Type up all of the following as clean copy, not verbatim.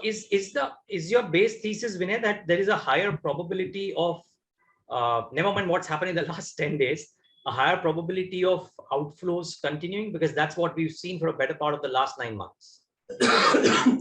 is your base thesis, Vinay, that there is a higher probability of never mind what's happened in the last 10 days, a higher probability of outflows continuing, because that's what we've seen for a better part of the last 9 months?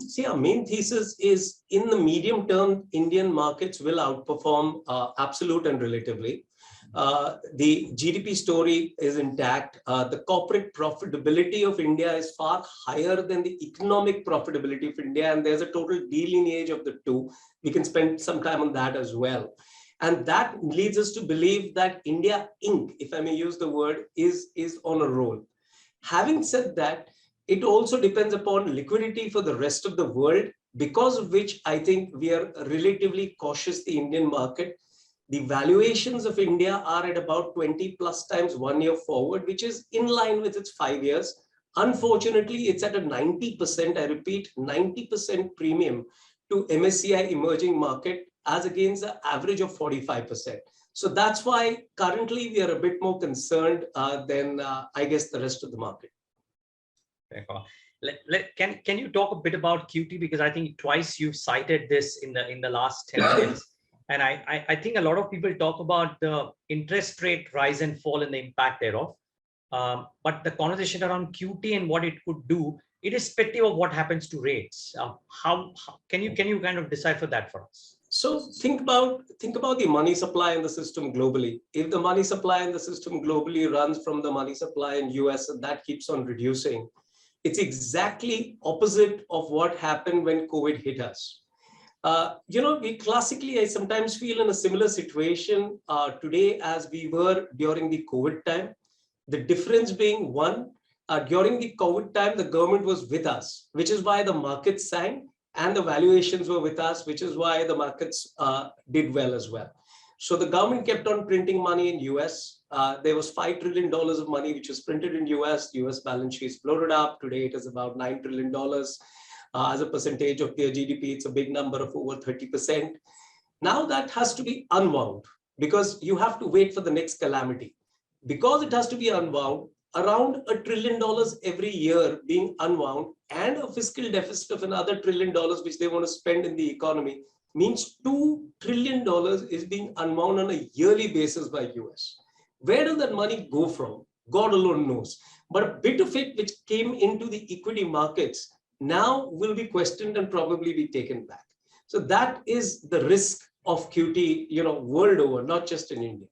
See, our main thesis is in the medium term, Indian markets will outperform absolute and relatively. The GDP story is intact. The corporate profitability of India is far higher than the economic profitability of India, and there's a total delineage of the two. We can spend some time on that as well. And that leads us to believe that India Inc., if I may use the word, is on a roll. Having said that, it also depends upon liquidity for the rest of the world, because of which I think we are relatively cautious, the Indian market. The valuations of India are at about 20 plus times 1 year forward, which is in line with its 5 years. Unfortunately, it's at a 90%, I repeat, 90% premium to MSCI emerging market as against the average of 45%. So that's why currently we are a bit more concerned than I guess the rest of the market. Can you talk a bit about QT, because I think twice you've cited this in the last 10 minutes, and I think a lot of people talk about the interest rate rise and fall and the impact thereof, but the conversation around QT and what it could do, irrespective of what happens to rates, how can you kind of decipher that for us? So think about the money supply in the system globally. If the money supply in the system globally runs from the money supply in US, and that keeps on reducing, it's exactly opposite of what happened when COVID hit us. We classically, I sometimes feel in a similar situation today as we were during the COVID time. The difference being one, during the COVID time, the government was with us, which is why the markets sang, and the valuations were with us, which is why the markets did well as well. So the government kept on printing money in US. There was $5 trillion of money which was printed in US. US balance sheets floated up. Today it is about $9 trillion. As a percentage of their GDP, it's a big number of over 30%. Now that has to be unwound, because you have to wait for the next calamity. Because it has to be unwound, around $1 trillion every year being unwound, and a fiscal deficit of another $1 trillion which they want to spend in the economy, means $2 trillion is being unwound on a yearly basis by US. Where does that money go from? God alone knows. But a bit of it which came into the equity markets now will be questioned and probably be taken back. So that is the risk of QT, world over, not just in India.